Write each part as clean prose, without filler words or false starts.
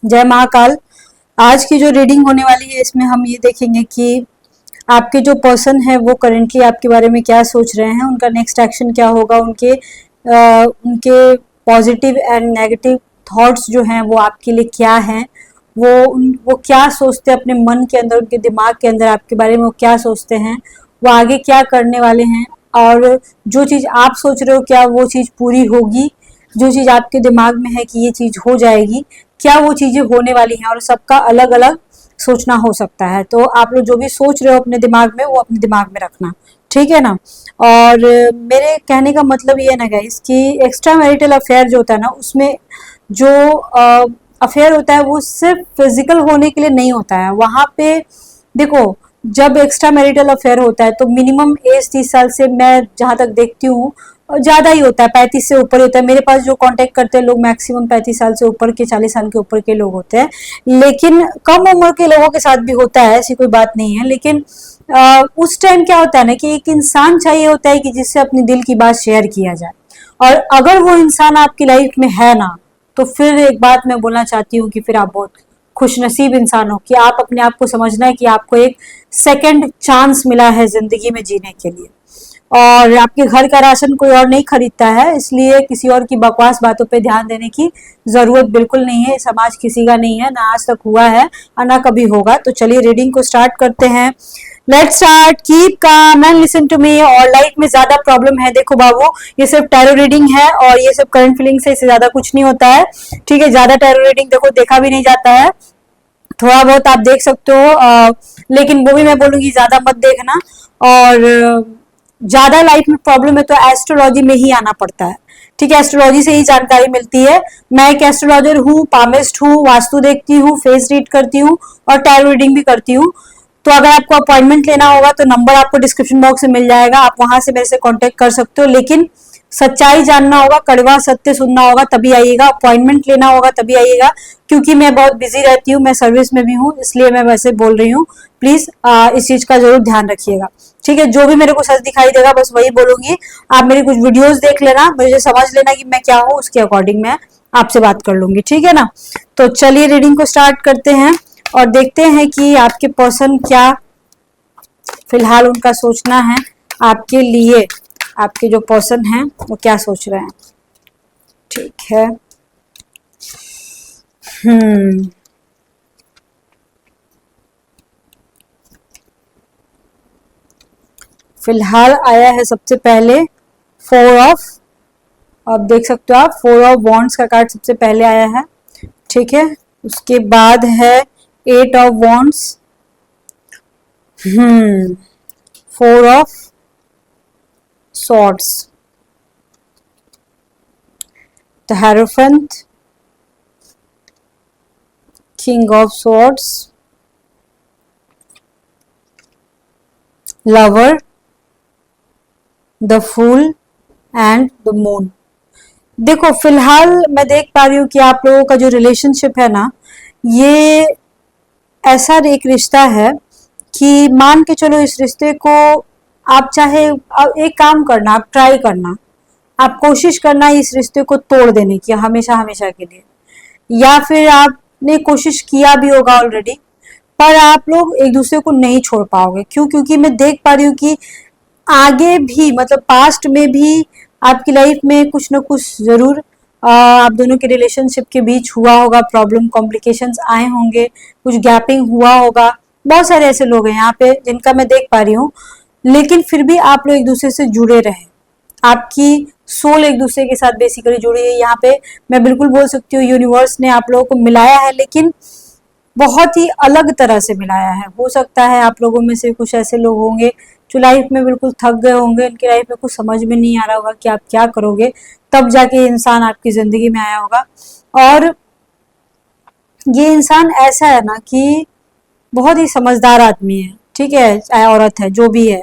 जय महाकाल। आज की जो रीडिंग होने वाली है इसमें हम ये देखेंगे कि आपके जो पर्सन है वो करेंटली आपके बारे में क्या सोच रहे हैं, उनका नेक्स्ट एक्शन क्या होगा, उनके पॉजिटिव एंड नेगेटिव थॉट्स जो हैं वो आपके लिए क्या हैं, वो क्या सोचते हैं अपने मन के अंदर, उनके दिमाग के अंदर आपके बारे में वो क्या सोचते हैं, वो आगे क्या करने वाले हैं, और जो चीज़ आप सोच रहे हो क्या वो चीज़ पूरी होगी, जो चीज़ आपके दिमाग में है कि ये चीज़ हो जाएगी, क्या वो चीज़ें होने वाली हैं। और सबका अलग अलग सोचना हो सकता है, तो आप लोग जो भी सोच रहे हो अपने दिमाग में वो अपने दिमाग में रखना, ठीक है ना। और मेरे कहने का मतलब ये है ना गाइस कि एक्स्ट्रा मैरिटल अफेयर जो होता है ना, उसमें जो अफेयर होता है वो सिर्फ फिजिकल होने के लिए नहीं होता है। वहाँ पे देखो, जब एक्स्ट्रा मैरिटल अफेयर होता है तो मिनिमम एज 30 साल से, मैं जहाँ तक देखती हूँ ज़्यादा ही होता है, 35 से ऊपर ही होता है। मेरे पास जो कांटेक्ट करते हैं लोग मैक्सिमम 35 साल से ऊपर के, 40 साल के ऊपर के लोग होते हैं। लेकिन कम उम्र के लोगों के साथ भी होता है, ऐसी कोई बात नहीं है। लेकिन उस टाइम क्या होता है ना कि एक इंसान चाहिए होता है कि जिससे अपने दिल की बात शेयर किया जाए, और अगर वो इंसान आपकी लाइफ में है ना, तो फिर एक बात मैं बोलना चाहती हूँ कि फिर आप बहुत खुशनसीब इंसान हो कि आप अपने आप को समझना है कि आपको एक सेकंड चांस मिला है जिंदगी में जीने के लिए। और आपके घर का राशन कोई और नहीं खरीदता है, इसलिए किसी और की बकवास बातों पे ध्यान देने की जरूरत बिल्कुल नहीं है। समाज किसी का नहीं है, ना आज तक हुआ है और ना कभी होगा। तो चलिए रीडिंग को स्टार्ट करते हैं। Let's start. Keep calm and listen to me. और लाइफ में ज्यादा प्रॉब्लम है, देखो बाबू, ये सिर्फ टैरो रीडिंग है और ये सब करंट फीलिंग्स है, इससे ज्यादा कुछ नहीं होता है, ठीक है। ज्यादा टैरो रीडिंग देखो देखा भी नहीं जाता है, थोड़ा बहुत आप देख सकते हो, लेकिन वो भी मैं बोलूंगी ज्यादा मत देखना। और ज्यादा लाइफ में प्रॉब्लम है तो एस्ट्रोलॉजी में ही आना पड़ता है, ठीक है। एस्ट्रोलॉजी से ही जानकारी मिलती है। मैं एक एस्ट्रोलॉजर हूँ, पामिस्ट हूँ, वास्तु देखती हूँ, फेस रीड करती हूँ और टैरो रीडिंग भी करती हूँ। तो अगर आपको अपॉइंटमेंट लेना होगा तो नंबर आपको डिस्क्रिप्शन बॉक्स में मिल जाएगा, आप वहां से मेरे से कांटेक्ट कर सकते हो। लेकिन सच्चाई जानना होगा, कड़वा सत्य सुनना होगा तभी आइएगा, अपॉइंटमेंट लेना होगा तभी आइएगा, क्योंकि मैं बहुत बिजी रहती हूँ, मैं सर्विस में भी हूँ, इसलिए मैं वैसे बोल रही हूँ। प्लीज इस चीज का जरूर ध्यान रखिएगा, ठीक है। जो भी मेरे को सच दिखाई देगा बस वही बोलूंगी। आप मेरी कुछ वीडियोस देख लेना, मुझे समझ लेना कि मैं क्या हूँ, उसके अकॉर्डिंग मैं आपसे बात कर लूंगी, ठीक है ना। तो चलिए रीडिंग को स्टार्ट करते हैं और देखते हैं कि आपके पर्सन क्या फिलहाल उनका सोचना है आपके लिए। आपके जो पर्सन हैं वो क्या सोच रहे हैं, ठीक है। फिलहाल आया है सबसे पहले 4 ऑफ, आप देख सकते हो आप 4 ऑफ वॉन्ड्स का कार्ड सबसे पहले आया है, ठीक है। उसके बाद है 8 of wands, 4 of swords, the Hierophant, King of Swords, Lover, the Fool and the Moon। देखो फिलहाल मैं देख पा रही हूँ कि आप लोगों का जो रिलेशनशिप है ना, ये ऐसा एक रिश्ता है कि मान के चलो इस रिश्ते को आप चाहे एक काम करना, आप ट्राई करना, आप कोशिश करना इस रिश्ते को तोड़ देने की हमेशा हमेशा के लिए, या फिर आपने कोशिश किया भी होगा ऑलरेडी, पर आप लोग एक दूसरे को नहीं छोड़ पाओगे। क्यों? क्योंकि मैं देख पा रही हूँ कि आगे भी, मतलब पास्ट में भी आपकी लाइफ में कुछ ना कुछ जरूर आप दोनों के रिलेशनशिप के बीच हुआ होगा, प्रॉब्लम कॉम्प्लिकेशंस आए होंगे, कुछ गैपिंग हुआ होगा। बहुत सारे ऐसे लोग हैं यहाँ पे जिनका मैं देख पा रही हूँ, लेकिन फिर भी आप लोग एक दूसरे से जुड़े रहे, आपकी सोल एक दूसरे के साथ बेसिकली जुड़ी है। यहाँ पे मैं बिल्कुल बोल सकती हूँ यूनिवर्स ने आप लोगों को मिलाया है, लेकिन बहुत ही अलग तरह से मिलाया है। हो सकता है आप लोगों में से कुछ ऐसे लोग होंगे जो लाइफ में बिल्कुल थक गए होंगे, उनकी लाइफ में कुछ समझ में नहीं आ रहा होगा कि आप क्या करोगे, तब जाके इंसान आपकी जिंदगी में आया होगा। और ये इंसान ऐसा है ना कि बहुत ही समझदार आदमी है, ठीक है, चाहे औरत है जो भी है,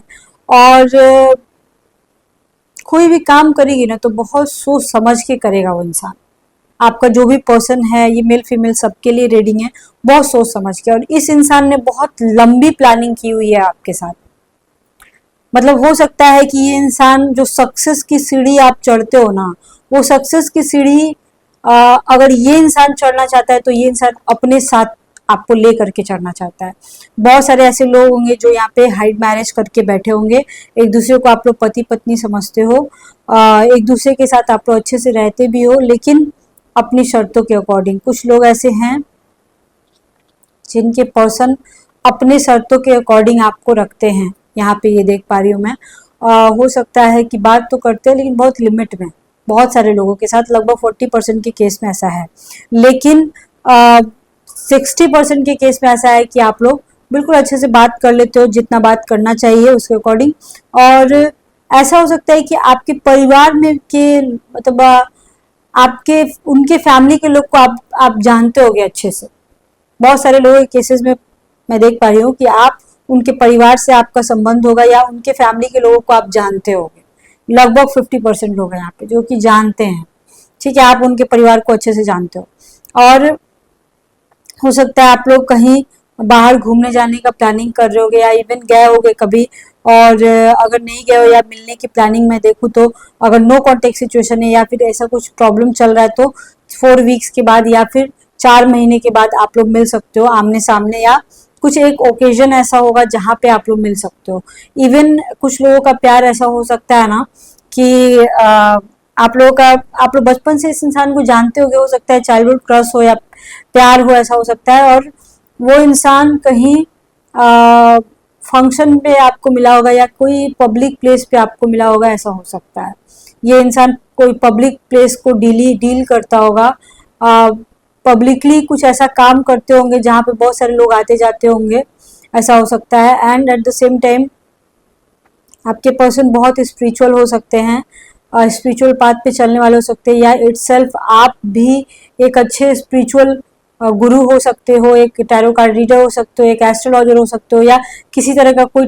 और कोई भी काम करेगी ना तो बहुत सोच समझ के करेगा वो इंसान। आपका जो भी पर्सन है, ये मेल फीमेल सबके लिए रीडिंग है, बहुत सोच समझ के। और इस इंसान ने बहुत लंबी प्लानिंग की हुई है आपके साथ। मतलब हो सकता है कि ये इंसान जो सक्सेस की सीढ़ी आप चढ़ते हो ना, वो सक्सेस की सीढ़ी अगर ये इंसान चढ़ना चाहता है तो ये इंसान अपने साथ आपको ले करके चढ़ना चाहता है। बहुत सारे ऐसे लोग होंगे जो यहाँ पे हाइड मैरिज करके बैठे होंगे, एक दूसरे को आप लोग पति पत्नी समझते हो, एक दूसरे के साथ आप लोग अच्छे से रहते भी हो, लेकिन अपनी शर्तों के अकॉर्डिंग। कुछ लोग ऐसे हैं जिनके पर्सन अपने शर्तों के अकॉर्डिंग आपको रखते हैं, यहाँ पे ये देख पा रही हूँ मैं। हो सकता है कि बात तो करते हैं लेकिन बहुत लिमिट में, बहुत सारे लोगों के साथ, लगभग 40% के केस में ऐसा है, लेकिन 60% के केस में ऐसा है कि आप लोग बिल्कुल अच्छे से बात कर लेते हो, जितना बात करना चाहिए उसके अकॉर्डिंग। और ऐसा हो सकता है कि आपके परिवार में के मतलब आपके उनके फैमिली के लोग को आप जानते होगे अच्छे से। बहुत सारे लोगों के केसेस में मैं देख पा रही हूँ कि आप उनके परिवार से आपका संबंध होगा या उनके फैमिली के लोगों को आप जानते होगे। लगभग 50% लोग हैं यहाँ पे जो कि जानते हैं, ठीक है, आप उनके परिवार को अच्छे से जानते हो। और हो सकता है आप लोग कहीं बाहर घूमने जाने का प्लानिंग कर रहे होगे या इवन गए होगे कभी, और अगर नहीं गए हो या मिलने की प्लानिंग में देखूँ तो अगर नो कॉन्टेक्ट सिचुएशन है या फिर ऐसा कुछ प्रॉब्लम चल रहा है तो 4 वीक्स के बाद या फिर 4 महीने के बाद आप लोग मिल सकते हो आमने सामने, या कुछ एक ओकेजन ऐसा होगा जहाँ पे आप लोग मिल सकते हो। इवन कुछ लोगों का प्यार ऐसा हो सकता है ना कि आप लोग बचपन से इस इंसान को जानते होगे, हो सकता है चाइल्डहुड क्रश हो या प्यार हो, ऐसा हो सकता है। और वो इंसान कहीं फंक्शन पे आपको मिला होगा या कोई पब्लिक प्लेस पे आपको मिला होगा, ऐसा हो सकता है। ये इंसान कोई पब्लिक प्लेस को डील करता होगा, पब्लिकली कुछ ऐसा काम करते होंगे जहाँ पे बहुत सारे लोग आते जाते होंगे, ऐसा हो सकता है। And at the same time आपके पर्सन बहुत स्पिरिचुअल हो सकते हैं, स्पिरिचुअल पाथ पे चलने वाले हो सकते हैं, या इटसेल्फ आप भी एक अच्छे स्पिरिचुअल गुरु हो सकते हो, एक टैरो कार्ड रीडर हो सकते हो, एक एस्ट्रोलॉजर हो सकते हो, या किसी तरह का कोई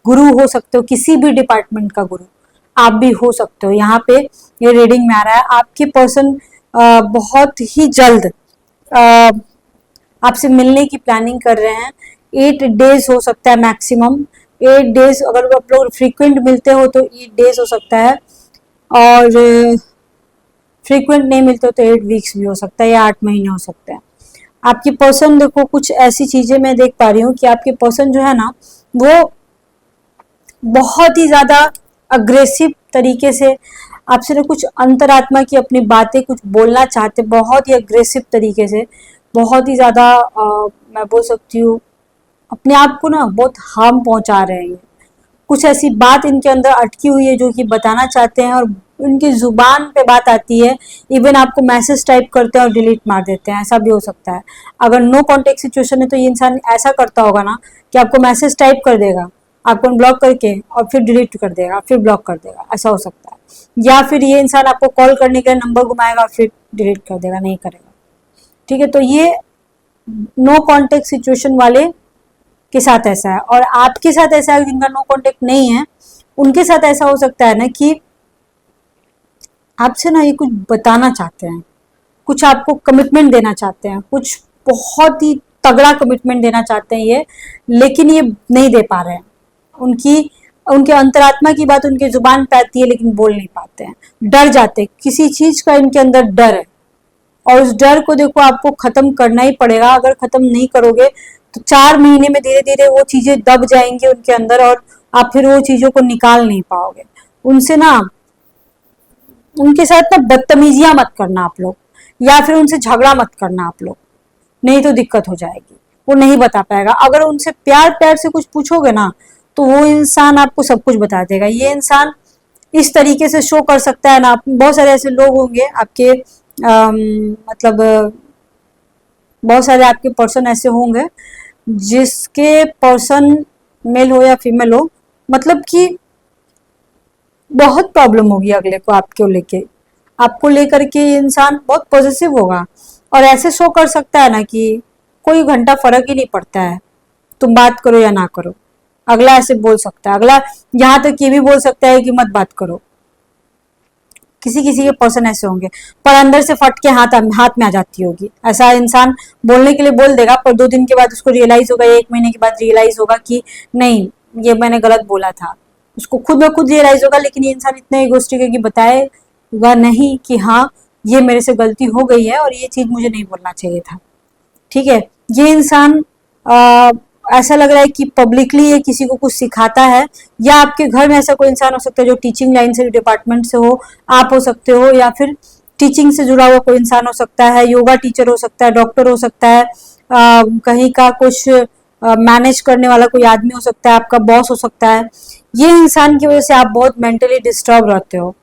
गुरु हो सकते हो, किसी भी डिपार्टमेंट का गुरु आप भी हो सकते हो। यहाँ पे ये रीडिंग में आ रहा है आपके पर्सन बहुत ही जल्द आपसे मिलने की प्लानिंग कर रहे हैं। 8 डेज हो सकता है मैक्सिमम, 8 डेज, अगर आप लोग फ्रीक्वेंट मिलते हो तो 8 डेज हो सकता है, और फ्रीक्वेंट नहीं मिलते हो तो 8 वीक्स भी हो सकता है या 8 महीने हो सकते हैं। आपकी पर्सन देखो, कुछ ऐसी चीजें मैं देख पा रही हूँ कि आपके पर्सन जो है ना वो बहुत ही ज्यादा अग्रेसिव तरीके से आपसे ना कुछ अंतरात्मा की अपनी बातें कुछ बोलना चाहते, बहुत ही अग्रेसिव तरीके से, बहुत ही ज्यादा मैं बोल सकती हूँ अपने आप को ना बहुत हार्म पहुंचा रहे हैं। कुछ ऐसी बात इनके अंदर अटकी हुई है जो कि बताना चाहते हैं, और उनकी जुबान पे बात आती है, इवन आपको मैसेज टाइप करते हैं और डिलीट मार देते हैं, ऐसा भी हो सकता है। अगर नो कॉन्टेक्ट सिचुएशन है तो ये इंसान ऐसा करता होगा ना कि आपको मैसेज टाइप कर देगा, आपको ब्लॉक करके और फिर डिलीट कर देगा, फिर ब्लॉक कर देगा, ऐसा हो सकता है। या फिर ये इंसान आपको कॉल करने के लिए नंबर घुमाएगा फिर डिलीट कर देगा, नहीं करेगा, ठीक है। तो ये नो कॉन्टेक्ट सिचुएशन वाले के साथ ऐसा है, और आपके साथ ऐसा है जिनका नो कॉन्टेक्ट नहीं है, उनके साथ ऐसा हो सकता है ना कि आपसे ना ये कुछ बताना चाहते हैं, कुछ आपको कमिटमेंट देना चाहते हैं, कुछ बहुत ही तगड़ा कमिटमेंट देना चाहते हैं ये, लेकिन ये नहीं दे पा रहे हैं। उनके अंतरात्मा की बात उनके जुबान पे आती है लेकिन बोल नहीं पाते हैं, डर जाते हैं, किसी चीज का इनके अंदर डर है, और उस डर को देखो आपको खत्म करना ही पड़ेगा। अगर खत्म नहीं करोगे तो 4 महीने में धीरे धीरे वो चीजें दब जाएंगी उनके अंदर, और आप फिर वो चीजों को निकाल नहीं पाओगे। उनसे ना, उनके साथ ना बदतमीजियां मत करना आप लोग, या फिर उनसे झगड़ा मत करना आप लोग, नहीं तो दिक्कत हो जाएगी, वो नहीं बता पाएगा। अगर उनसे प्यार प्यार से कुछ पूछोगे ना तो वो इंसान आपको सब कुछ बता देगा। ये इंसान इस तरीके से शो कर सकता है ना, बहुत सारे ऐसे लोग होंगे आपके मतलब बहुत सारे आपके पर्सन ऐसे होंगे जिसके पर्सन मेल हो या फीमेल हो, मतलब कि बहुत प्रॉब्लम होगी अगले को आपको लेकर के ये इंसान बहुत पॉजिटिव होगा, और ऐसे शो कर सकता है ना कि कोई घंटा फर्क ही नहीं पड़ता है, तुम बात करो या ना करो, अगला ऐसे बोल सकता है। अगला यहाँ तक ये भी बोल सकता है कि मत बात करो। किसी किसी के पर्सन ऐसे होंगे, पर अंदर से फट के हाथ में आ जाती होगी। ऐसा इंसान बोलने के लिए बोल देगा, पर 2 दिन के बाद उसको रियलाइज होगा, 1 महीने के बाद रियलाइज होगा कि नहीं, ये मैंने गलत बोला था। उसको खुद ब खुद रियलाइज होगा, लेकिन ये इंसान इतना इगोइस्टिक है कि बताएगा नहीं कि हाँ ये मेरे से गलती हो गई है और ये चीज मुझे नहीं बोलना चाहिए था। ठीक है, ये इंसान ऐसा लग रहा है कि पब्लिकली ये किसी को कुछ सिखाता है, या आपके घर में ऐसा कोई इंसान हो सकता है जो टीचिंग लाइन से, डिपार्टमेंट से हो, आप हो सकते हो, या फिर टीचिंग से जुड़ा हुआ कोई इंसान हो सकता है, योगा टीचर हो सकता है, डॉक्टर हो सकता है, कहीं का कुछ मैनेज करने वाला कोई आदमी हो सकता है, आपका बॉस हो सकता है। ये इंसान की वजह से आप बहुत मेंटली डिस्टर्ब रहते हो।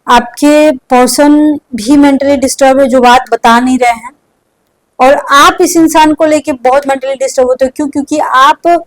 आपके पर्सन भी मेंटली डिस्टर्ब है जो बात बता नहीं रहे हैं, और आप इस इंसान को लेके बहुत मेंटली डिस्टर्ब होते हो। क्यों? क्योंकि आप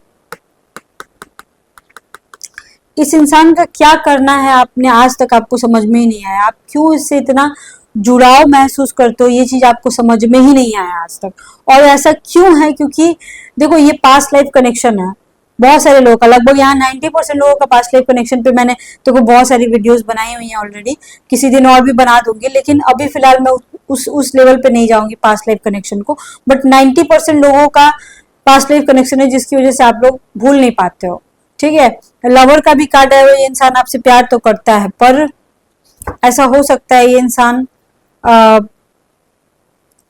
इस इंसान का क्या करना है आपने आज तक आपको समझ में ही नहीं आया। आप क्यों इससे इतना जुड़ाव महसूस करते हो, ये चीज आपको समझ में ही नहीं आया आज तक। और ऐसा क्यों है? क्योंकि देखो, ये पास्ट लाइफ कनेक्शन है बहुत सारे लोगों का, लगभग यहाँ 90% लोगों का पास्ट लाइफ कनेक्शन पे मैंने तो बहुत सारी वीडियोस बनाई हुई हैं ऑलरेडी, किसी दिन और भी बना दूंगी, लेकिन अभी फिलहाल मैं उस लेवल पे नहीं जाऊंगी पास्ट लाइफ कनेक्शन को। बट 90% लोगों का पास्ट लाइफ कनेक्शन है, जिसकी वजह से आप लोग भूल नहीं पाते हो। ठीक है, लवर का भी कार्ड है, ये इंसान आपसे प्यार तो करता है, पर ऐसा हो सकता है ये इंसान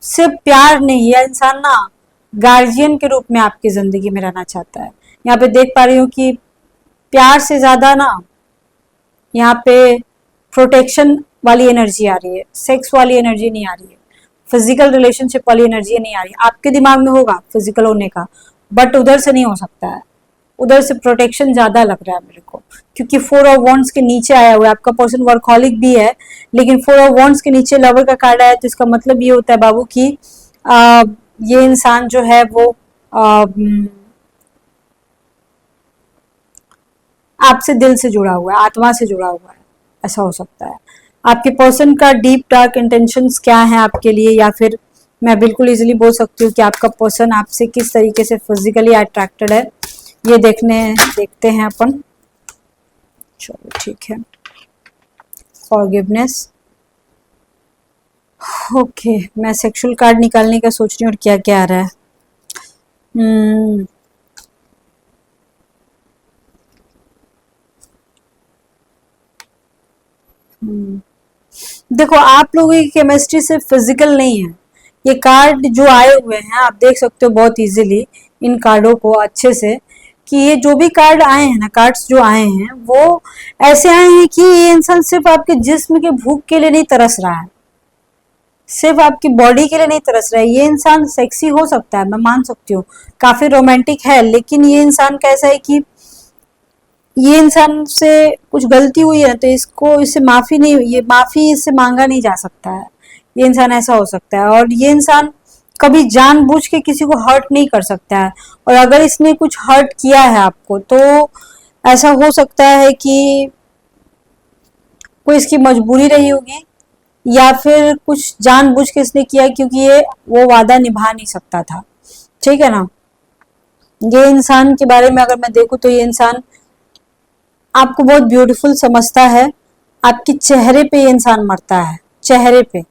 सिर्फ प्यार नहीं, यह इंसान ना गार्जियन के रूप में आपकी जिंदगी में रहना चाहता है। यहाँ पे देख पा रही हूँ कि प्यार से ज्यादा ना यहाँ पे प्रोटेक्शन वाली एनर्जी आ रही है, सेक्स वाली एनर्जी नहीं आ रही है, फिजिकल रिलेशनशिप वाली एनर्जी नहीं आ रही। आपके दिमाग में होगा फिजिकल होने का, बट उधर से नहीं हो सकता है, उधर से प्रोटेक्शन ज्यादा लग रहा है मेरे को, क्योंकि 4 ऑफ वॉन्ड्स के नीचे आया हुआ है। आपका पर्सन वर्कहॉलिक भी है, लेकिन 4 ऑफ वॉन्ड्स के नीचे लवर का कार्ड आया, तो इसका मतलब ये होता है बाबू कि ये इंसान जो है वो आपसे दिल से जुड़ा हुआ है, आत्मा से जुड़ा हुआ है, ऐसा हो सकता है। आपके पर्सन का डीप डार्क इंटेंशंस क्या है आपके लिए, या फिर मैं बिल्कुल इजीली बोल सकती हूँ कि आपका पर्सन आपसे किस तरीके से फिजिकली अट्रैक्टेड है, ये देखते हैं अपन। चलो ठीक है, फॉरगिवनेस। ओके, मैं सेक्सुअल कार्ड निकालने का सोच रही हूँ और क्या क्या आ रहा है। देखो, आप लोगों की केमिस्ट्री सिर्फ फिजिकल नहीं है। ये कार्ड जो आए हुए हैं आप देख सकते हो बहुत इजीली इन कार्डों को अच्छे से, कि ये जो भी कार्ड आए हैं ना, कार्ड्स जो आए हैं वो ऐसे आए हैं कि ये इंसान सिर्फ आपके जिस्म के भूख के लिए नहीं तरस रहा है, सिर्फ आपकी बॉडी के लिए नहीं तरस रहा है। ये इंसान सेक्सी हो सकता है, मैं मान सकती हूँ, काफी रोमांटिक है, लेकिन ये इंसान कैसा है कि ये इंसान से कुछ गलती हुई है तो इससे माफी नहीं, ये माफी इससे मांगा नहीं जा सकता है। ये इंसान ऐसा हो सकता है, और ये इंसान कभी जानबूझ के किसी को हर्ट नहीं कर सकता है, और अगर इसने कुछ हर्ट किया है आपको तो ऐसा हो सकता है कि कोई इसकी मजबूरी रही होगी, या फिर कुछ जानबूझ के इसने किया क्योंकि ये वो वादा निभा नहीं सकता था। ठीक है ना। ये इंसान के बारे में अगर मैं देखूं तो ये इंसान आपको बहुत ब्यूटीफुल समझता है। आपके चेहरे पे ये इंसान मरता है, चेहरे पे,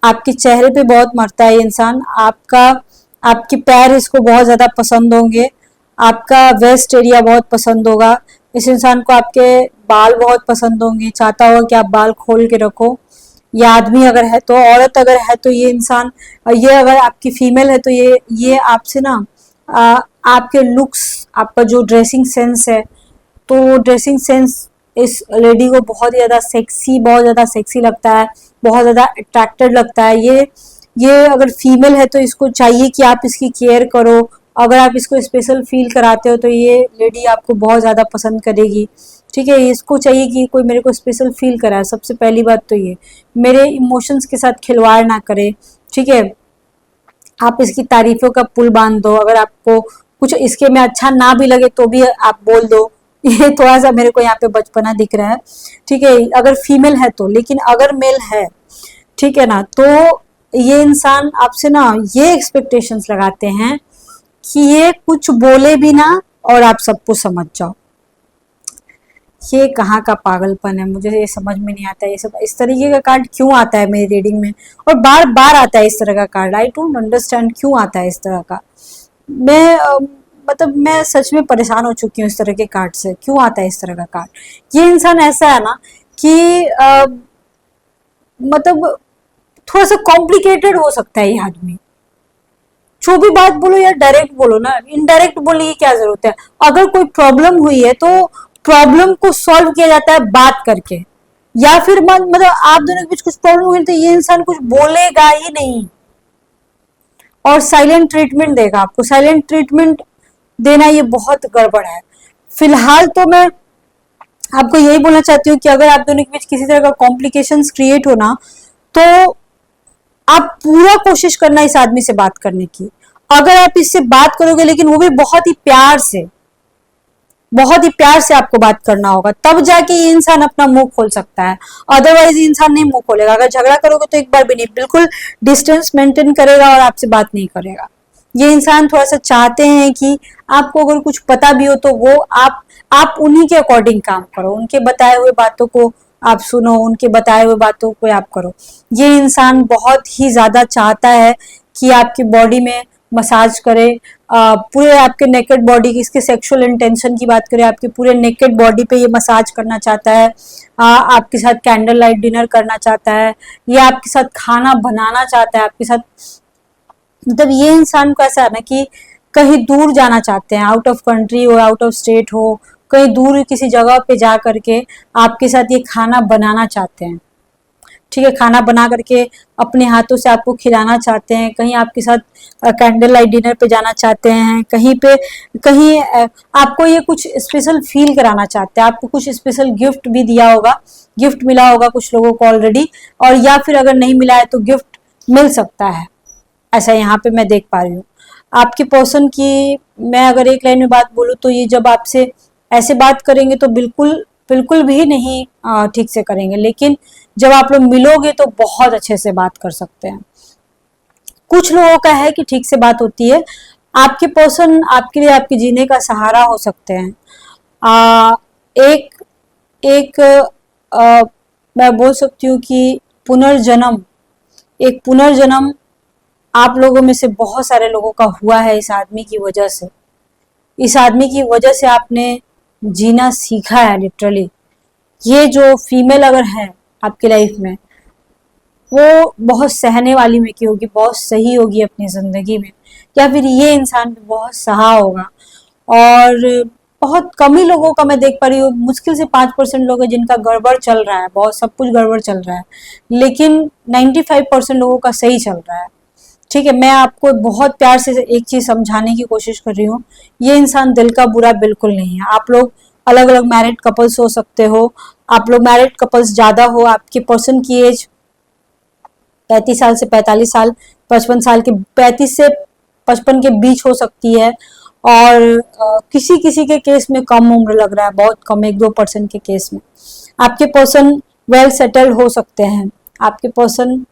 आपके चेहरे पे बहुत मरता है ये इंसान। आपके पैर इसको बहुत ज्यादा पसंद होंगे, आपका वेस्ट एरिया बहुत पसंद होगा। इस इंसान को आपके बाल बहुत पसंद होंगे, चाहता होगा कि आप बाल खोल के रखो। ये आदमी अगर है तो, औरत अगर है तो ये इंसान, ये अगर आपकी फीमेल है तो ये आपसे ना आपके लुक्स, आपका जो ड्रेसिंग सेंस है, तो ड्रेसिंग सेंस इस लेडी को बहुत ज़्यादा सेक्सी लगता है, बहुत ज़्यादा अट्रैक्टेड लगता है। ये अगर फीमेल है तो इसको चाहिए कि आप इसकी केयर करो। अगर आप इसको स्पेशल फील कराते हो तो ये लेडी आपको बहुत ज़्यादा पसंद करेगी। ठीक है, इसको चाहिए कि कोई मेरे को स्पेशल फील कराए। सबसे पहली बात तो ये मेरे इमोशंस के साथ खिलवाड़ ना करे। ठीक है, आप इसकी तारीफों का पुल बांध दो। अगर आपको कुछ इसके में अच्छा ना भी लगे तो भी आप बोल दो। ये थोड़ा सा मेरे को यहाँ पे बचपना दिख रहा है। ठीक है, अगर फीमेल है तो, लेकिन अगर मेल है, ठीक है ना, तो ये इंसान आपसे ना ये एक्सपेक्टेशंस लगाते हैं कि ये कुछ बोले भी ना और आप सब कुछ समझ जाओ। ये कहाँ का पागलपन है, मुझे ये समझ में नहीं आता। ये सब इस तरीके का कार्ड क्यों आता है मेरी रीडिंग में, और बार बार आता है इस तरह का कार्ड। आई डोंट अंडरस्टैंड क्यों आता है इस तरह का। मैं सच में परेशान हो चुकी हूँ इस तरह के कार्ड से। क्यों आता है इस तरह का कार्ड? ये इंसान ऐसा है ना कि मतलब थोड़ा सा कॉम्प्लिकेटेड हो सकता है ये आदमी। जो भी बात बोलो यार डायरेक्ट बोलो ना, इनडायरेक्ट बोलने की क्या जरूरत है। अगर कोई प्रॉब्लम हुई है तो प्रॉब्लम को सॉल्व किया जाता है बात करके, या फिर मतलब आप दोनों के बीच कुछ प्रॉब्लम हुई तो ये इंसान कुछ बोलेगा ही नहीं और साइलेंट ट्रीटमेंट देगा आपको। साइलेंट ट्रीटमेंट देना ये बहुत गड़बड़ है। फिलहाल तो मैं आपको यही बोलना चाहती हूँ कि अगर आप दोनों के बीच किसी तरह का कॉम्प्लिकेशंस क्रिएट हो ना, तो आप पूरा कोशिश करना इस आदमी से बात करने की। अगर आप इससे बात करोगे, लेकिन वो भी बहुत ही प्यार से आपको बात करना होगा, तब जाके ये इंसान अपना मुंह खोल सकता है। अदरवाइज ये इंसान नहीं मुंह खोलेगा। अगर झगड़ा करोगे तो एक बार भी नहीं, बिल्कुल डिस्टेंस मेंटेन करेगा और आपसे बात नहीं करेगा। ये इंसान थोड़ा सा चाहते हैं कि आपको अगर कुछ पता भी हो तो वो आप उन्हीं के अकॉर्डिंग काम करो, उनके बताए हुए बातों को आप सुनो, उनके बताए हुए बातों को आप करो। ये इंसान बहुत ही ज्यादा चाहता है कि आपकी बॉडी में मसाज करे, पूरे आपके नेकेड बॉडी की, इसके सेक्सुअल इंटेंशन की बात करें, आपके पूरे नेकेड बॉडी पे ये मसाज करना चाहता है, आपके साथ कैंडल लाइट डिनर करना चाहता है, ये आपके साथ खाना बनाना चाहता है आपके साथ। मतलब ये इंसान को ऐसा है ना कि कहीं दूर जाना चाहते हैं, आउट ऑफ कंट्री हो, आउट ऑफ स्टेट हो, कहीं दूर किसी जगह पे जा करके आपके साथ ये खाना बनाना चाहते हैं। ठीक है, खाना बना करके अपने हाथों से आपको खिलाना चाहते हैं, कहीं आपके साथ कैंडल लाइट डिनर पे जाना चाहते हैं, कहीं आपको ये कुछ स्पेशल फील कराना चाहते हैं, आपको कुछ स्पेशल गिफ्ट भी दिया होगा, गिफ्ट मिला होगा कुछ लोगों को ऑलरेडी, और या फिर अगर नहीं मिला है तो गिफ्ट मिल सकता है। ऐसा यहाँ पे मैं देख पा रही हूँ। आपके पर्सन की मैं अगर एक लाइन में बात बोलूँ तो ये जब आपसे ऐसे बात करेंगे तो बिल्कुल भी नहीं ठीक से करेंगे, लेकिन जब आप लोग मिलोगे तो बहुत अच्छे से बात कर सकते हैं। कुछ लोगों का है कि ठीक से बात होती है। आपके पर्सन आपके लिए आपके जीने का सहारा हो सकते हैं। एक एक मैं बोल सकती हूँ कि एक पुनर्जन्म आप लोगों में से बहुत सारे लोगों का हुआ है इस आदमी की वजह से। इस आदमी की वजह से आपने जीना सीखा है लिटरली। ये जो फीमेल अगर है आपकी लाइफ में, वो बहुत सहने वाली में की होगी, बहुत सही होगी अपनी जिंदगी में, या फिर ये इंसान भी बहुत सहा होगा। और बहुत कम ही लोगों का मैं देख पा रही हूँ, मुश्किल से 5% लोग हैं जिनका गड़बड़ चल रहा है, बहुत सब कुछ गड़बड़ चल रहा है, लेकिन 95% लोगों का सही चल रहा है। ठीक है, मैं आपको बहुत प्यार से एक चीज समझाने की कोशिश कर रही हूँ, ये इंसान दिल का बुरा बिल्कुल नहीं है। आप लोग अलग अलग मैरिड कपल्स हो सकते हो, आप लोग मैरिड कपल्स ज्यादा हो, आपके पर्सन की एज 35 साल से 45 साल, 55 साल के 35 से 55 के बीच हो सकती है, और किसी किसी के केस में कम उम्र लग रहा है, बहुत कम, 1-2% के केस में। आपके पर्सन वेल सेटल्ड हो सकते हैं। आपके पर्सन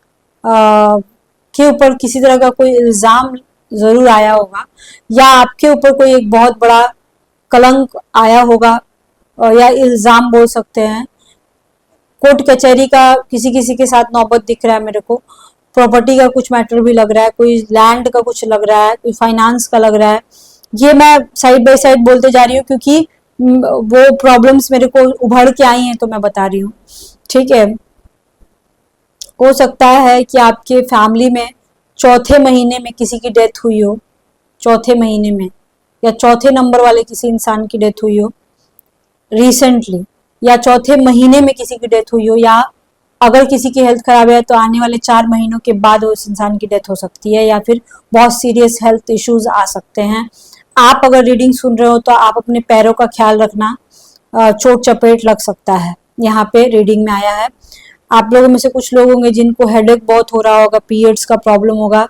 के ऊपर किसी तरह का कोई इल्जाम जरूर आया होगा, या आपके ऊपर कोई एक बहुत बड़ा कलंक आया होगा, या इल्जाम बोल सकते हैं। कोर्ट कचहरी का किसी किसी के साथ नौबत दिख रहा है मेरे को, प्रॉपर्टी का कुछ मैटर भी लग रहा है, कोई लैंड का कुछ लग रहा है, कोई फाइनेंस का लग रहा है। ये मैं साइड बाय साइड बोलते जा रही हूँ क्योंकि वो प्रॉब्लम्स मेरे को उभर के आई हैं तो मैं बता रही हूँ। ठीक है, हो सकता है कि आपके फैमिली में चौथे महीने में किसी की डेथ हुई हो, चौथे महीने में, या चौथे नंबर वाले किसी इंसान की डेथ हुई हो रिसेंटली, या चौथे महीने में किसी की डेथ हुई हो, या अगर किसी की हेल्थ खराब है तो आने वाले 4 महीनों के बाद उस इंसान की डेथ हो सकती है, या फिर बहुत सीरियस हेल्थ इश्यूज आ सकते हैं। आप अगर रीडिंग सुन रहे हो तो आप अपने पैरों का ख्याल रखना, चोट चपेट लग सकता है, यहाँ पे रीडिंग में आया है। आप लोगों में से कुछ लोग होंगे जिनको हेडेक बहुत हो रहा होगा, पीरियड्स का प्रॉब्लम होगा,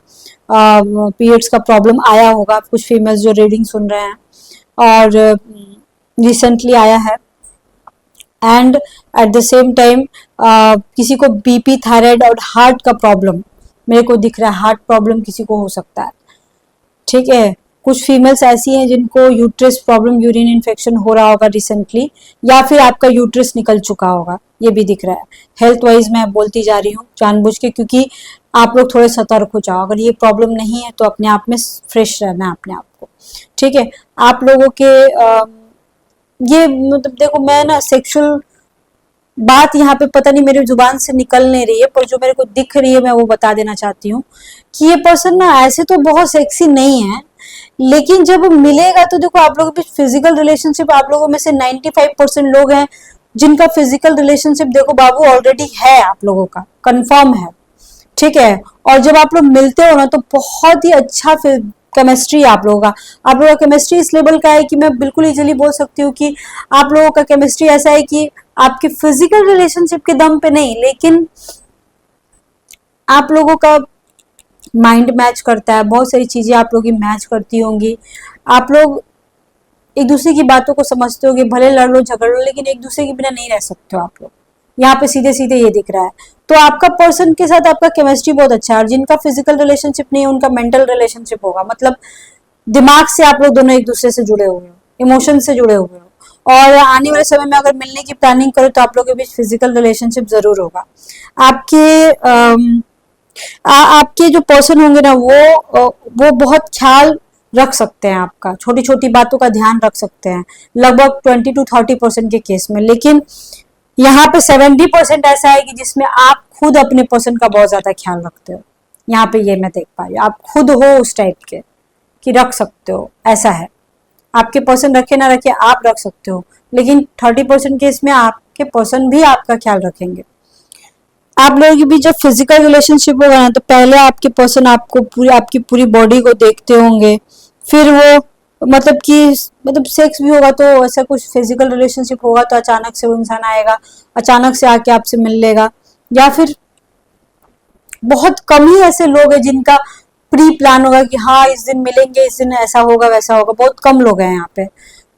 पीरियड्स का प्रॉब्लम आया होगा, कुछ फीमेल्स जो रीडिंग सुन रहे हैं, और रिसेंटली आया है। And at the same time किसी को बीपी, थायराइड और हार्ट का प्रॉब्लम मेरे को दिख रहा है, हार्ट प्रॉब्लम किसी को हो सकता है। ठीक है, कुछ फीमेल्स ऐसी हैं जिनको यूट्रस प्रॉब्लम, यूरिन इन्फेक्शन हो रहा होगा रिसेंटली, या फिर आपका यूट्रस निकल चुका होगा, ये भी दिख रहा है। हेल्थ वाइज मैं बोलती जा रही हूँ जानबूझ के, क्योंकि आप लोग थोड़े सतर्क हो जाओ। अगर ये प्रॉब्लम नहीं है तो अपने आप में फ्रेश रहना है अपने आप को। ठीक है, आप लोगों के ये मतलब देखो, मैं ना सेक्सुअल बात यहाँ पे पता नहीं मेरी जुबान से निकल नहीं रही है, पर जो मेरे को दिख रही है मैं वो बता देना चाहती हूँ कि ये पर्सन ना ऐसे तो बहुत सेक्सी नहीं है, लेकिन जब मिलेगा तो देखो आप लोगों के बीच फिजिकल रिलेशनशिप, आप लोगों में से 95% लोग हैं जिनका फिजिकल रिलेशनशिप देखो बाबू ऑलरेडी है, आप लोगों का कंफर्म है, ठीक है। और जब आप लोग मिलते हो ना तो बहुत ही अच्छा केमिस्ट्री है आप लोगों का। आप लोगों का केमिस्ट्री इस लेवल का है कि मैं बिल्कुल इजीली बोल सकती हूँ कि आप लोगों का केमिस्ट्री ऐसा है कि आपके फिजिकल रिलेशनशिप के दम पे नहीं, लेकिन आप लोगों का माइंड मैच करता है, बहुत सारी चीजें आप लोग की मैच करती होंगी, आप लोग एक दूसरे की बातों को समझते होगे, भले लड़ लो झगड़ लो लेकिन एक दूसरे के बिना नहीं रह सकते हो आप लोग। यहाँ पे सीधे सीधे ये दिख रहा है। तो आपका पर्सन के साथ आपका केमिस्ट्री बहुत अच्छा है, और जिनका फिजिकल रिलेशनशिप नहीं है उनका मेंटल रिलेशनशिप होगा, मतलब दिमाग से आप लोग दोनों एक दूसरे से जुड़े हुए हो, इमोशन से जुड़े हुए हो। और आने वाले समय में अगर मिलने की प्लानिंग करो तो आप लोगों के बीच फिजिकल रिलेशनशिप जरूर होगा। आपके आपके जो पर्सन होंगे ना वो बहुत ख्याल रख सकते हैं आपका, छोटी छोटी बातों का ध्यान रख सकते हैं, लगभग 20 to 30% के केस में। लेकिन यहाँ पे 70% ऐसा है कि जिसमें आप खुद अपने पर्सन का बहुत ज्यादा ख्याल रखते हो। यहाँ पे ये मैं देख पा रही हूँ, आप खुद हो उस टाइप के कि रख सकते हो, ऐसा है। आपके पर्सन रखे ना रखे आप रख सकते हो, लेकिन 30% केस में आपके पर्सन भी आपका ख्याल रखेंगे। आप लोगों के बीच जब फिजिकल रिलेशनशिप होगा ना तो पहले आपके पर्सन आपको आपकी पूरी बॉडी को देखते होंगे, फिर वो मतलब सेक्स भी होगा तो ऐसा कुछ फिजिकल रिलेशनशिप होगा तो अचानक से वो इंसान आएगा, अचानक से आके आपसे मिल लेगा। या फिर बहुत कम ही ऐसे लोग हैं जिनका प्री प्लान होगा कि हाँ इस दिन मिलेंगे, इस दिन ऐसा होगा वैसा होगा, बहुत कम लोग हैं यहाँ पे,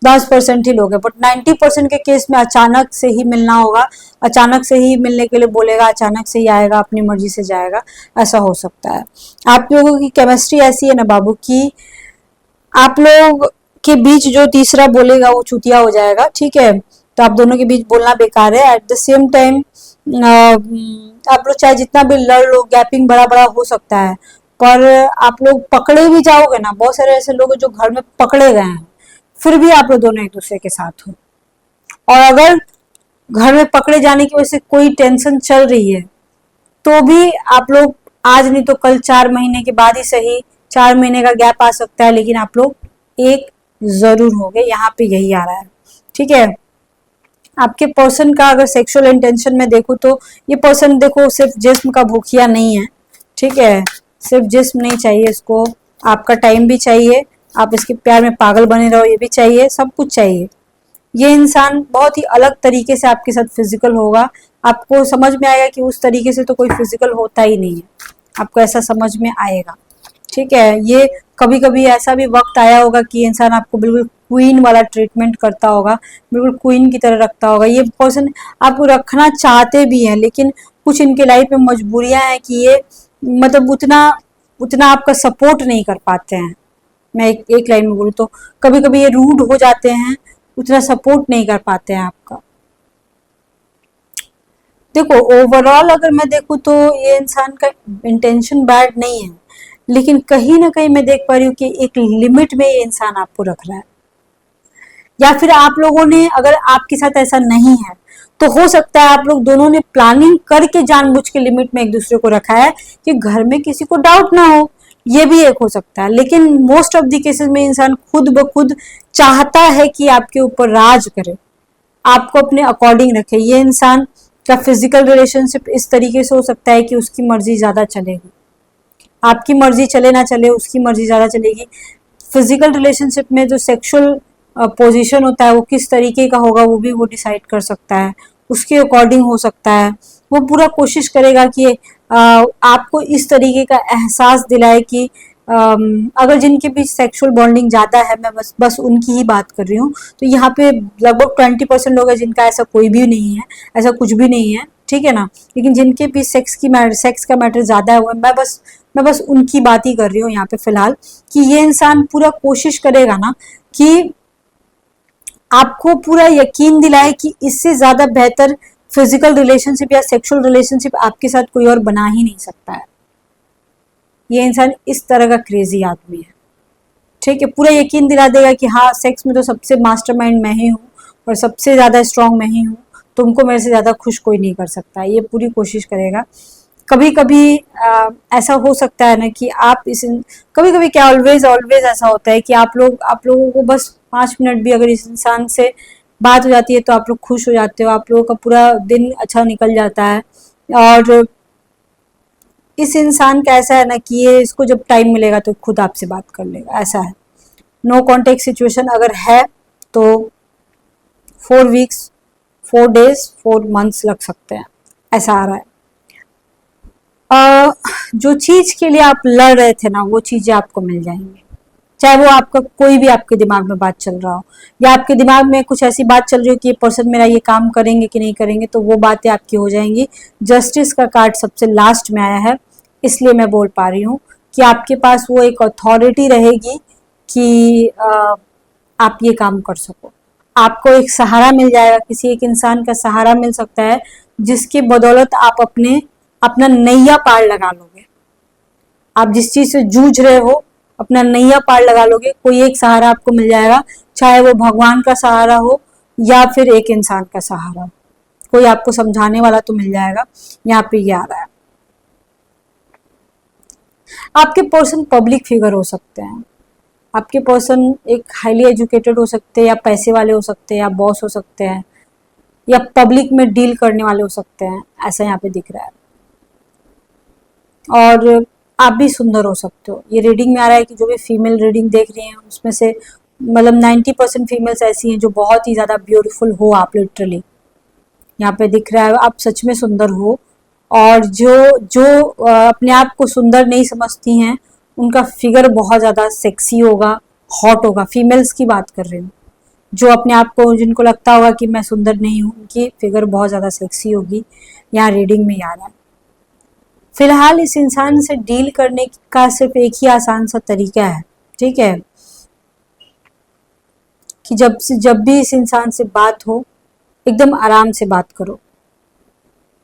10% ही लोग हैं। बट 90% के केस में अचानक से ही मिलना होगा, अचानक से ही मिलने के लिए बोलेगा, अचानक से ही आएगा, अपनी मर्जी से जाएगा, ऐसा हो सकता है। आप लोगों की केमिस्ट्री ऐसी है ना बाबू कि आप लोग के बीच जो तीसरा बोलेगा वो चूतिया हो जाएगा, ठीक है। तो आप दोनों के बीच बोलना बेकार है। एट द सेम टाइम आप लोग चाहे जितना भी लड़ लो, गैपिंग बड़ा बड़ा हो सकता है, पर आप लोग पकड़े भी जाओगे ना, बहुत सारे ऐसे लोग जो घर में पकड़े गए हैं फिर भी आप लोग दोनों एक दूसरे के साथ हो। और अगर घर में पकड़े जाने की वजह से कोई टेंशन चल रही है तो भी आप लोग आज नहीं तो कल, 4 महीने के बाद ही सही, 4 महीने का गैप आ सकता है, लेकिन आप लोग एक जरूर होंगे। यहाँ पे यही आ रहा है, ठीक है। आपके पर्सन का अगर सेक्सुअल इंटेंशन में देखो तो ये पर्सन देखो सिर्फ जिस्म का भूखिया नहीं है, ठीक है। सिर्फ जिस्म नहीं चाहिए इसको, आपका टाइम भी चाहिए, आप इसके प्यार में पागल बने रहो ये भी चाहिए, सब कुछ चाहिए। ये इंसान बहुत ही अलग तरीके से आपके साथ फिजिकल होगा, आपको समझ में आएगा कि उस तरीके से तो कोई फिजिकल होता ही नहीं है, आपको ऐसा समझ में आएगा, ठीक है। ये कभी कभी ऐसा भी वक्त आया होगा कि इंसान आपको बिल्कुल क्वीन वाला ट्रीटमेंट करता होगा, बिल्कुल क्वीन की तरह रखता होगा। ये पर्सन आपको रखना चाहते भी हैं, लेकिन कुछ इनके लाइफ में मजबूरियां हैं कि ये मतलब उतना उतना आपका सपोर्ट नहीं कर पाते हैं। मैं एक लाइन में बोलूँ तो कभी कभी ये रूड हो जाते हैं, उतना सपोर्ट नहीं कर पाते हैं आपका। देखो ओवरऑल अगर मैं देखूँ तो ये इंसान का इंटेंशन बैड नहीं है, लेकिन कहीं ना कहीं मैं देख पा रही हूँ कि एक लिमिट में ये इंसान आपको रख रहा है। या फिर आप लोगों ने, अगर आपके साथ ऐसा नहीं है तो हो सकता है आप लोग दोनों ने प्लानिंग करके जानबूझ के लिमिट में एक दूसरे को रखा है कि घर में किसी को डाउट ना हो, ये भी एक हो सकता है। लेकिन मोस्ट ऑफ द केसेस में इंसान खुद ब खुद चाहता है कि आपके ऊपर राज करे, आपको अपने अकॉर्डिंग रखे। ये इंसान का फिजिकल रिलेशनशिप इस तरीके से हो सकता है कि उसकी मर्जी ज्यादा चलेगी, आपकी मर्जी चले ना चले उसकी मर्जी ज्यादा चलेगी। फिजिकल रिलेशनशिप में जो सेक्सुअल पोजीशन होता है वो किस तरीके का होगा वो भी वो डिसाइड कर सकता है, उसके अकॉर्डिंग हो सकता है। वो पूरा कोशिश करेगा कि आपको इस तरीके का एहसास दिलाए कि अगर जिनके बीच सेक्सुअल बॉन्डिंग ज्यादा है, मैं बस उनकी ही बात कर रही हूँ, तो यहाँ पे लगभग 20% लोग हैं जिनका ऐसा कोई भी नहीं है, ऐसा कुछ भी नहीं है, ठीक है ना। लेकिन जिनके बीच सेक्स का मैटर ज्यादा है वो मैं बस उनकी बात ही कर रही हूँ यहाँ पे फिलहाल, कि ये इंसान पूरा कोशिश करेगा ना कि आपको पूरा यकीन दिलाए कि इससे ज्यादा बेहतर फिजिकल रिलेशनशिप या सेक्सुअल रिलेशनशिप आपके साथ कोई और बना ही नहीं सकता है। ये इंसान इस तरह का क्रेजी आदमी है, ठीक है। पूरा यकीन दिला देगा कि हाँ सेक्स में तो सबसे मास्टरमाइंड मैं ही हूँ और सबसे ज्यादा स्ट्रांग मैं ही हूँ, तुमको मेरे से ज़्यादा खुश कोई नहीं कर सकता, ये पूरी कोशिश करेगा। कभी कभी ऐसा हो सकता है ना कि आप कभी कभी क्या, ऑलवेज ऑलवेज ऐसा होता है कि आप लोगों को बस 5 मिनट भी अगर इस इंसान से बात हो जाती है तो आप लोग खुश हो जाते हो, आप लोगों का पूरा दिन अच्छा निकल जाता है। और इस इंसान का ऐसा है ना कि ये इसको जब टाइम मिलेगा तो खुद आपसे बात कर लेगा, ऐसा है। नो कॉन्टेक्ट सिचुएशन अगर है तो 4 वीक्स, 4 डेज, 4 मंथ्स लग सकते हैं, ऐसा आ रहा है। जो चीज के लिए आप लड़ रहे थे ना वो चीजें आपको मिल जाएंगी, चाहे वो आपका कोई भी आपके दिमाग में बात चल रहा हो, या आपके दिमाग में कुछ ऐसी बात चल रही हो कि ये पर्सन मेरा ये काम करेंगे कि नहीं करेंगे, तो वो बातें आपकी हो जाएंगी। जस्टिस का कार्ड सबसे लास्ट में आया है, इसलिए मैं बोल पा रही हूँ कि आपके पास वो एक अथॉरिटी रहेगी कि आप ये काम कर सको। आपको एक सहारा मिल जाएगा, किसी एक इंसान का सहारा मिल सकता है जिसकी बदौलत आप अपना नैया पार लगा लोगे। आप जिस चीज से जूझ रहे हो अपना नैया पार लगा लोगे, कोई एक सहारा आपको मिल जाएगा, चाहे वो भगवान का सहारा हो या फिर एक इंसान का सहारा हो, कोई आपको समझाने वाला तो मिल जाएगा। यहाँ पे ये आ रहा है। आपके पर्सन पब्लिक फिगर हो सकते हैं, आपके पर्सन एक हाईली एजुकेटेड हो सकते हैं, या पैसे वाले हो सकते हैं, या बॉस हो सकते हैं, या पब्लिक में डील करने वाले हो सकते हैं, ऐसा यहाँ पे दिख रहा है। और आप भी सुंदर हो सकते हो। ये रीडिंग में आ रहा है कि जो भी फीमेल रीडिंग देख रही हैं उसमें से मतलब 90% फीमेल्स ऐसी हैं जो बहुत ही ज़्यादा ब्यूटीफुल हो आप, लिटरली यहाँ पे दिख रहा है आप सच में सुंदर हो। और जो जो अपने आप को सुंदर नहीं समझती हैं उनका फिगर बहुत ज़्यादा सेक्सी होगा, हॉट होगा। फीमेल्स की बात कर रही हूँ, जो अपने आप को, जिनको लगता होगा कि मैं सुंदर नहीं हूँ, उनकी फिगर बहुत ज़्यादा सेक्सी होगी, यहाँ रीडिंग में आ रहा है। फिलहाल इस इंसान से डील करने का सिर्फ एक ही आसान सा तरीका है, ठीक है, कि जब भी इस इंसान से बात हो एकदम आराम से बात करो,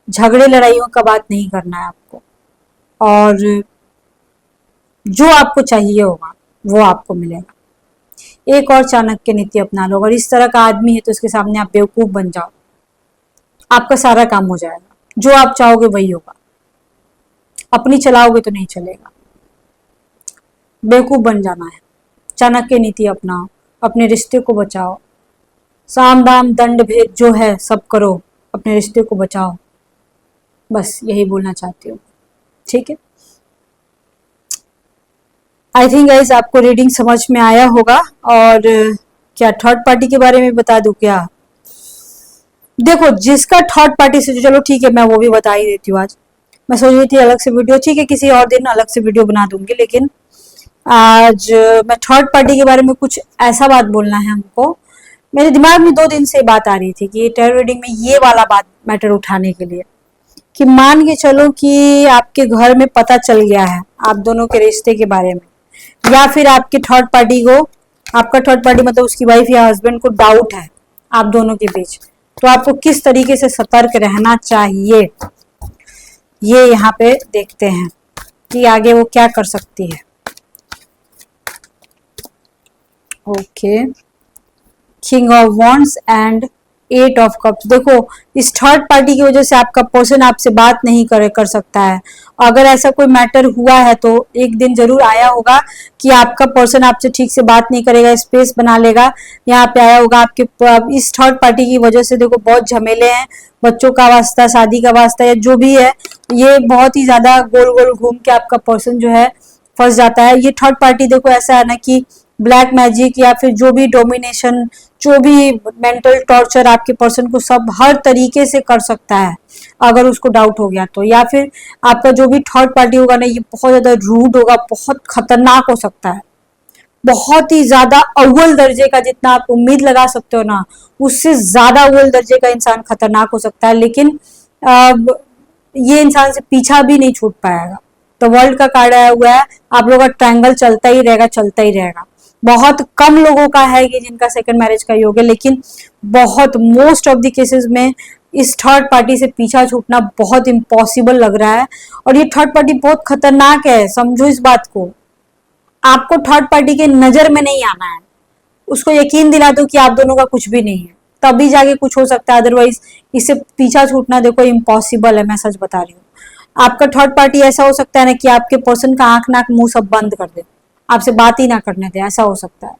झगड़े लड़ाइयों का बात नहीं करना है आपको, और जो आपको चाहिए होगा वो आपको मिलेगा। एक और चाणक्य नीति अपना लो, अगर इस तरह का आदमी है तो उसके सामने आप बेवकूफ बन जाओ, आपका सारा काम हो जाएगा, जो आप चाहोगे वही होगा। अपनी चलाओगे तो नहीं चलेगा, बेवकूफ बन जाना है। चाणक्य नीति अपनाओ, अपने रिश्ते को बचाओ, साम दाम दंड भेद जो है सब करो, अपने रिश्ते को बचाओ, बस यही बोलना चाहती हूँ, ठीक है। आई थिंक गाइस आपको रीडिंग समझ में आया होगा। और क्या थर्ड पार्टी के बारे में बता दूं क्या? देखो, जिसका थर्ड पार्टी से, चलो ठीक है मैं वो भी बता ही देती हूँ। आज मैं सोच रही थी अलग से वीडियो, ठीक है किसी और दिन अलग से वीडियो बना दूंगी, लेकिन आज मैं थर्ड पार्टी के बारे में कुछ ऐसा बात बोलना है हमको। मेरे दिमाग में 2 दिन से बात आ रही थी कि टैरो रीडिंग में ये वाला बात मैटर उठाने के लिए, कि मान के चलो कि आपके घर में पता चल गया है आप दोनों के रिश्ते के बारे में, या फिर आपके थर्ड पार्टी को, आपका थर्ड पार्टी मतलब उसकी वाइफ या हस्बैंड को डाउट है आप दोनों के बीच, तो आपको किस तरीके से सतर्क रहना चाहिए ये यहाँ पे देखते हैं कि आगे वो क्या कर सकती है। Okay, king of wands and 8 of cups. देखो, इस थर्ड पार्टी की वजह से आपका पर्सन आपसे बात नहीं कर सकता है। अगर ऐसा कोई मैटर हुआ है तो एक दिन जरूर आया होगा कि आपका पर्सन आपसे ठीक से बात नहीं करेगा, स्पेस बना लेगा। यहाँ पे आया होगा आपके इस थर्ड पार्टी की वजह से। देखो, बहुत झमेले हैं, बच्चों का वास्ता, शादी का वास्ता, या जो भी है, ये बहुत ही ज्यादा गोल गोल घूम के आपका पर्सन जो है फंस जाता है। ये थर्ड पार्टी देखो ऐसा है ना कि ब्लैक मैजिक या फिर जो भी डोमिनेशन, जो भी मेंटल टॉर्चर आपके पर्सन को सब हर तरीके से कर सकता है अगर उसको डाउट हो गया तो। या फिर आपका जो भी थर्ड पार्टी होगा ना, ये बहुत ज्यादा रूड होगा, बहुत खतरनाक हो सकता है, बहुत ही ज्यादा अव्वल दर्जे का, जितना आप उम्मीद लगा सकते हो ना उससे ज्यादा अव्वल दर्जे का इंसान खतरनाक हो सकता है। लेकिन ये इंसान से पीछा भी नहीं छूट पाएगा। तो वर्ल्ड का कार्ड आया हुआ है, आप लोगों का ट्रायंगल चलता ही रहेगा, चलता ही रहेगा। बहुत कम लोगों का है कि जिनका सेकंड मैरिज का योग है, लेकिन बहुत मोस्ट ऑफ द केसेस में इस थर्ड पार्टी से पीछा छूटना बहुत इम्पॉसिबल लग रहा है। और ये थर्ड पार्टी बहुत खतरनाक है, समझो इस बात को। आपको थर्ड पार्टी के नजर में नहीं आना है, उसको यकीन दिला दो कि आप दोनों का कुछ भी नहीं है, तभी जाके कुछ हो सकता है, अदरवाइज इससे पीछा छूटना देखो इम्पॉसिबल है, मैं सच बता रही हूँ। आपका थर्ड पार्टी ऐसा हो सकता है ना कि आपके पर्सन का आंख नाक मुंह सब बंद कर दे, आपसे बात ही ना करने दे, ऐसा हो सकता है।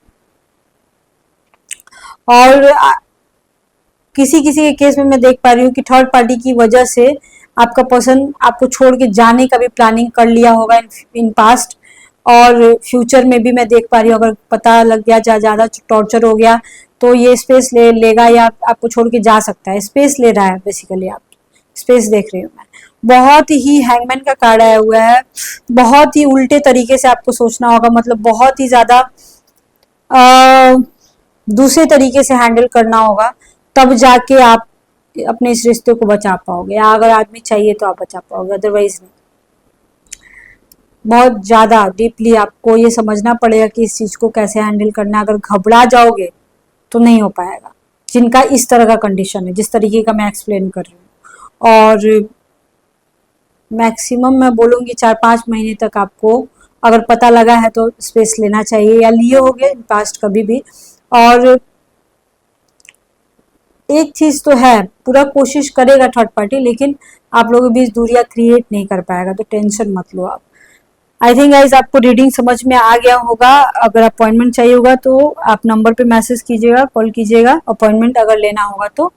और किसी किसी के केस में मैं देख पा रही हूँ कि थर्ड पार्टी की वजह से आपका पर्सन आपको छोड़ के जाने का भी प्लानिंग कर लिया होगा इन पास्ट, और फ्यूचर में भी मैं देख पा रही हूँ अगर पता लग गया, ज्यादा टॉर्चर हो गया तो ये स्पेस लेगा या आपको छोड़ के जा सकता है। स्पेस ले रहा है बेसिकली, आप स्पेस देख रही हूँ मैं। बहुत ही हैंगमैन का कार्ड आया हुआ है, बहुत ही उल्टे तरीके से आपको सोचना होगा, मतलब बहुत ही ज्यादा दूसरे तरीके से हैंडल करना होगा, तब जाके आप अपने इस रिश्ते को बचा पाओगे, या अगर आदमी चाहिए तो आप बचा पाओगे, अदरवाइज नहीं। बहुत ज्यादा डीपली आपको ये समझना पड़ेगा कि इस चीज को कैसे हैंडल करना है। अगर घबरा जाओगे तो नहीं हो पाएगा, जिनका इस तरह का कंडीशन है, जिस तरीके का मैं एक्सप्लेन कर रही हूँ। और मैक्सिमम मैं बोलूँगी 4-5 महीने तक आपको अगर पता लगा है तो स्पेस लेना चाहिए, या लिए होगे पास्ट कभी भी। और एक चीज तो है, पूरा कोशिश करेगा थर्ड पार्टी, लेकिन आप लोगों के बीच दूरियां क्रिएट नहीं कर पाएगा, तो टेंशन मत लो आप। आई थिंक गाइज आपको रीडिंग समझ में आ गया होगा। अगर अपॉइंटमेंट चाहिए होगा तो आप नंबर पे मैसेज कीजिएगा, कॉल कीजिएगा, अपॉइंटमेंट अगर लेना होगा तो।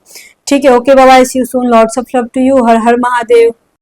ठीक है, okay, bye bye, see you soon, lots of love to you, Har Har Mahadev.